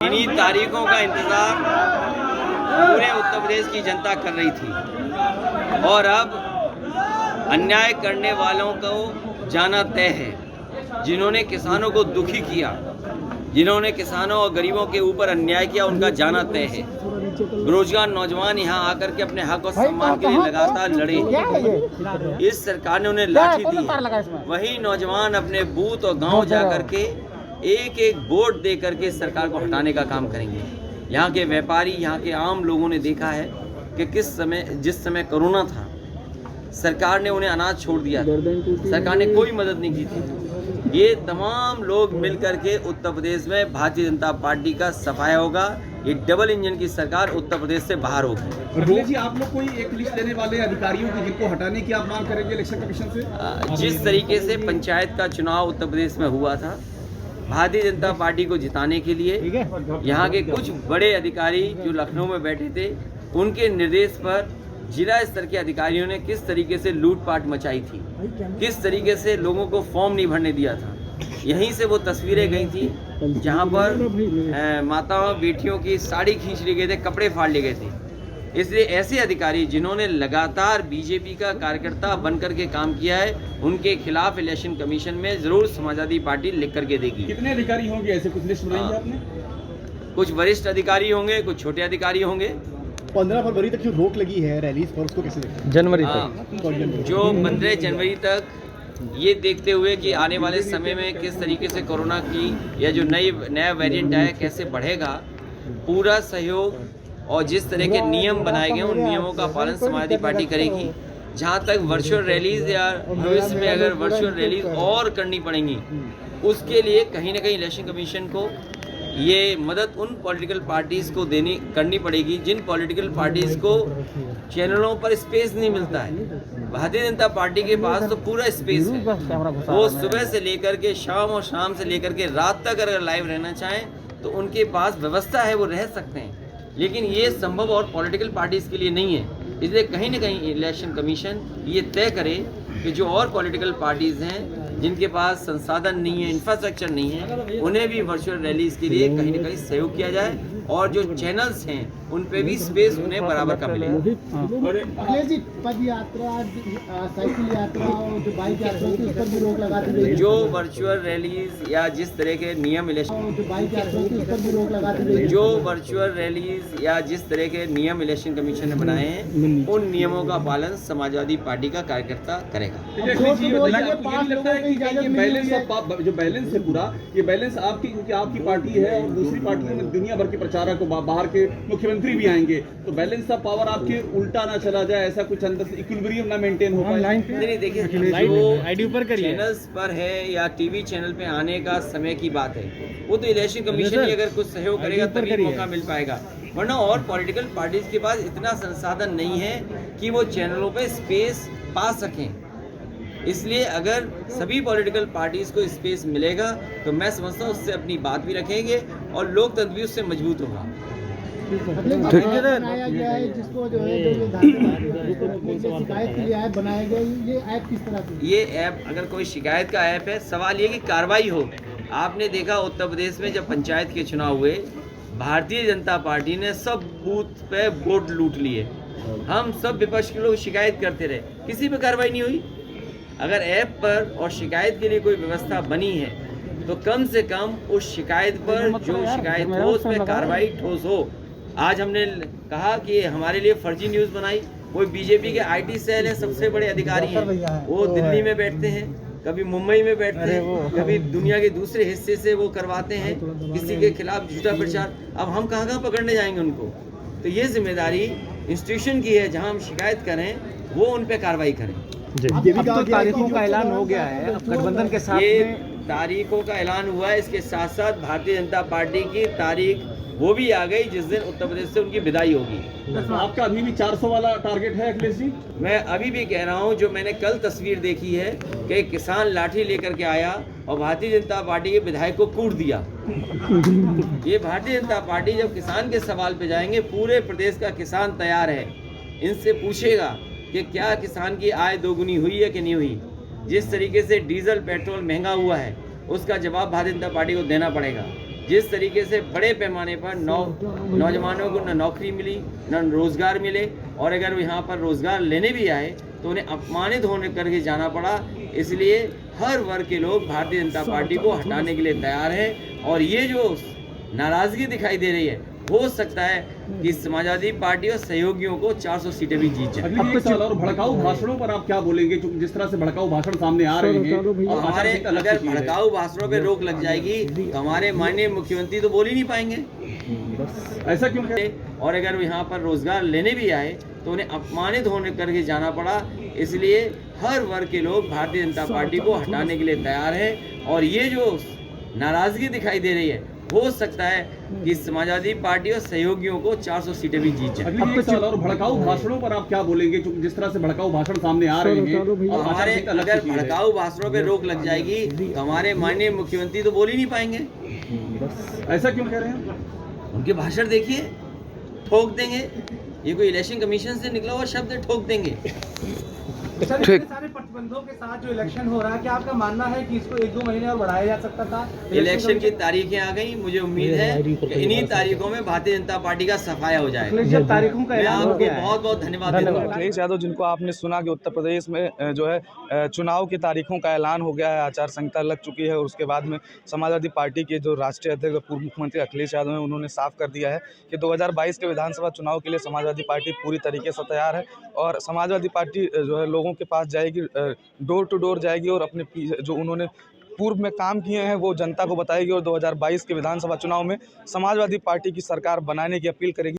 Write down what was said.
इन्हीं तारीखों का इंतज़ार पूरे उत्तर प्रदेश की जनता कर रही थी और अब अन्याय करने वालों को जाना तय है। जिन्होंने किसानों को दुखी किया, जिन्होंने किसानों और गरीबों के ऊपर अन्याय किया, उनका जाना तय है। बेरोजगार नौजवान यहाँ आकर के अपने हक और सम्मान के लिए लगातार लड़े। इस सरकार ने उन्हें लाठी दी है। वही नौजवान अपने बूथ और गांव जाकर के एक एक वोट दे करके इस सरकार को हटाने का काम करेंगे। यहाँ के व्यापारी, यहाँ के आम लोगों ने देखा है कि जिस समय कोरोना था, सरकार ने उन्हें अनाज छोड़ दिया था, सरकार ने कोई मदद नहीं की थी। ये तमाम लोग मिलकर के उत्तर प्रदेश में भारतीय जनता पार्टी का सफाया होगा। ये डबल इंजन की सरकार उत्तर प्रदेश से बाहर होगी। अखिलेश जी, आप लोग कोई एक लिस्ट देने वाले अधिकारियों की जिनको हटाने की आप मांग करेंगे इलेक्शन कमीशन से? जिस तरीके से पंचायत का चुनाव उत्तर प्रदेश में हुआ था, भारतीय जनता पार्टी को जिताने के लिए यहाँ के कुछ बड़े अधिकारी जो लखनऊ में बैठे थे, उनके निर्देश पर जिला स्तर के अधिकारियों ने किस तरीके से लूटपाट मचाई थी, किस तरीके से लोगों को फॉर्म नहीं भरने दिया था। यहीं से वो तस्वीरें गई थी जहाँ पर माताओं बेटियों की साड़ी खींच लिए गए थे, कपड़े फाड़ लिए गए थे। इसलिए ऐसे अधिकारी जिन्होंने लगातार बीजेपी का कार्यकर्ता बनकर के काम किया है, उनके खिलाफ इलेक्शन कमीशन में जरूर समाजवादी पार्टी लिख करके देगी। कितने अधिकारी होंगे ऐसे, कुछ लिस्ट बनाई है आपने? कुछ वरिष्ठ अधिकारी होंगे, कुछ छोटे अधिकारी होंगे। 15 फरवरी तक जो रोक लगी है रैलीज पर, उसको कैसे देखते हैं? जनवरी तक, जो 15 जनवरी तक, ये देखते हुए कि आने वाले समय में किस तरीके से कोरोना की या जो नया वेरिएंट आया कैसे बढ़ेगा, पूरा सहयोग और जिस तरह के नियम बनाए गए उन नियमों का पालन समाजवादी पार्टी करेगी। जहाँ तक वर्चुअल रैलीज या भविष्य में अगर वर्चुअल रैलीज और करनी पड़ेंगी, उसके लिए कहीं ना कहीं इलेक्शन कमीशन को ये मदद उन पॉलिटिकल पार्टीज़ को करनी पड़ेगी जिन पॉलिटिकल पार्टीज़ को चैनलों पर स्पेस नहीं मिलता है। भारतीय जनता पार्टी के पास तो पूरा स्पेस है। वो सुबह से लेकर के शाम और शाम से लेकर के रात तक अगर लाइव रहना चाहें तो उनके पास व्यवस्था है, वो रह सकते हैं। लेकिन ये संभव और पॉलिटिकल पार्टीज़ के लिए नहीं है। इसलिए कहीं ना कहीं इलेक्शन कमीशन ये तय करे कि जो और पॉलिटिकल पार्टीज़ हैं जिनके पास संसाधन नहीं है, इंफ्रास्ट्रक्चर नहीं है, उन्हें भी वर्चुअल रैलीज के लिए कहीं ना कहीं सहयोग किया जाए और जो चैनल्स हैं उन पे भी स्पेस उन्हें बराबर का मिले। अखिलेश जी, पद यात्रा, साइकिल यात्रा और जो बाइक यात्रा थी उस पर भी रोक लगा दी गई। जो वर्चुअल रैलीज या जिस तरह के नियम इलेक्शन जो बाइक यात्रा थी उस पर भी रोक लगा दी गई। जो वर्चुअल रैलीज या जिस तरह के नियम इलेक्शन कमीशन ने बनाए हैं, उन नियमों का पालन समाजवादी पार्टी का कार्यकर्ता करेगा। जो बैलेंस है पूरा, ये बैलेंस आपकी, क्योंकि आपकी पार्टी है और दूसरी पार्टियों में दुनिया भर के प्रचारक को बाहर के मुख्यमंत्री भी आएंगे, तो बैलेंस ऑफ पावर आपके उल्टा ना चला जाए, ऐसा कुछ अंदर से इक्विलिब्रियम ना मेंटेन हो पाए। नहीं, देखिए, जो चैनल्स पर है या टीवी चैनल पे आने का समय की बात है, वो तो इलेक्शन कमीशन ही अगर कुछ सहयोग करेगा तभी मौका मिल पाएगा, वरना और पॉलिटिकल पार्टीज के पास इतना संसाधन नहीं है कि वो चैनलों पे स्पेस पा सकें। इसलिए अगर सभी पॉलिटिकल पार्टीज को स्पेस मिलेगा तो मैं समझता हूँ उससे अपनी बात भी रखेंगे और लोकतंत्र भी उससे मजबूत होगा। बनाया गया है जिसको जो है शिकायत के लिए ऐप बनाया गया, ये ऐप किस तरह की? ये ऐप अगर कोई शिकायत का ऐप है, सवाल ये कि कार्रवाई हो। आपने देखा उत्तर प्रदेश में जब पंचायत के चुनाव हुए, भारतीय जनता पार्टी ने सब बूथ पे वोट लूट लिए। हम सब विपक्ष के लोग शिकायत करते रहे, किसी पे कार्रवाई नहीं हुई। अगर ऐप पर और शिकायत के लिए कोई व्यवस्था बनी है तो कम से कम उस शिकायत पर जो शिकायत हो उस पर कार्रवाई ठोस हो। आज हमने कहा कि हमारे लिए फर्जी न्यूज़ बनाई, कोई बीजेपी के आईटी सेल है, सबसे बड़े अधिकारी हैं, वो दिल्ली में बैठते हैं, कभी मुंबई में बैठते हैं, कभी दुनिया के दूसरे हिस्से से वो करवाते हैं किसी के खिलाफ झूठा प्रचार। अब हम कहाँ पकड़ने जाएंगे उनको? तो ये जिम्मेदारी इंस्टीट्यूशन की है, जहाँ हम शिकायत करें वो उन पर कार्रवाई करें। अब तो तारीखों का ऐलान हो गया है, अब गठबंधन के साथ ये तारीखों का ऐलान हुआ है। इसके साथ साथ भारतीय जनता पार्टी की तारीख वो भी आ गई जिस दिन उत्तर प्रदेश से उनकी विदाई होगी। आपका अभी भी 400 वाला टारगेट है अखिलेश जी? मैं अभी भी कह रहा हूँ, जो मैंने कल तस्वीर देखी है कि किसान लाठी लेकर के आया और भारतीय जनता पार्टी के विधायक को कूट दिया। ये भारतीय जनता पार्टी जब किसान के सवाल पे जाएंगे, पूरे प्रदेश का किसान तैयार है, इनसे पूछेगा कि क्या किसान की आय दोगुनी हुई है कि नहीं हुई। जिस तरीके से डीजल पेट्रोल महंगा हुआ है, उसका जवाब भारतीय जनता पार्टी को देना पड़ेगा। जिस तरीके से बड़े पैमाने पर नौजवानों को न नौकरी मिली न रोज़गार मिले, और अगर वो यहाँ पर रोज़गार लेने भी आए तो उन्हें अपमानित होने करके जाना पड़ा। इसलिए हर वर्ग के लोग भारतीय जनता पार्टी को हटाने के लिए तैयार हैं, और ये जो नाराज़गी दिखाई दे रही है, हो सकता है कि समाजवादी पार्टी और सहयोगियों को 400 सीटें भी जीत जाए। अगली एक साल और भड़काऊ भाषणों पर आप क्या बोलेंगे, क्योंकि जिस तरह से भड़काऊ भाषण सामने आ रहे हैं और हमारे अगर भड़काऊ भाषणों पे रोक लग जाएगी तो हमारे माननीय मुख्यमंत्री तो बोल ही नहीं पाएंगे। ऐसा क्यों कह रहे हैं? और अगर वो यहाँ पर रोज़गार लेने भी आए तो उन्हें अपमानित होने करके जाना पड़ा। इसलिए हर वर्ग के लोग भारतीय जनता पार्टी को हटाने के लिए तैयार हैं, और ये जो नाराज़गी दिखाई दे रही है, हो सकता है कि समाजवादी पार्टी और सहयोगियों को 400 सीटें भी जीत जाए। अगली एक साल और भड़काऊ भाषणों पर आप क्या बोलेंगे, क्योंकि जिस तरह से भड़काऊ भाषण सामने आ रहे हैं और हमारे अगर भड़काऊ भाषणों पे रोक लग जाएगी तो हमारे माननीय मुख्यमंत्री तो बोल ही नहीं पाएंगे। ऐसा क्यों कह रहे हैं? उनके भाषण देखिए, ठोक देंगे। ये कोई इलेक्शन कमीशन से निकला हुआ शब्द है, ठोक देंगे। सर, इतने सारे प्रतिबंधों के साथ जो इलेक्शन हो रहा है, क्या आपका मानना है कि इसको 1-2 महीने और बढ़ाया जा सकता था? इलेक्शन की तारीखें आ गई, मुझे उम्मीद है कि इन्हीं तारीखों में भारतीय जनता पार्टी का सफाया हो जाएगा। जब तारीखों का मैं ऐलान हो आपको गया है। बहुत बहुत धन्यवाद देता हूँ। अखिलेश यादव, जिनको आपने सुना कि उत्तर प्रदेश में जो है चुनाव की तारीखों का ऐलान हो गया है, आचार संहिता लग चुकी है, और उसके बाद में समाजवादी पार्टी के जो राष्ट्रीय अध्यक्ष पूर्व मुख्यमंत्री अखिलेश यादव हैं, उन्होंने साफ कर दिया है कि 2022 के विधानसभा चुनाव के लिए समाजवादी पार्टी पूरी तरीके से तैयार है, और समाजवादी पार्टी जो है लोगों के पास जाएगी, डोर टू डोर जाएगी, और अपने जो उन्होंने पूर्व में काम किए हैं वो जनता को बताएगी, और 2022 के विधानसभा चुनाव में समाजवादी पार्टी की सरकार बनाने की अपील करेगी।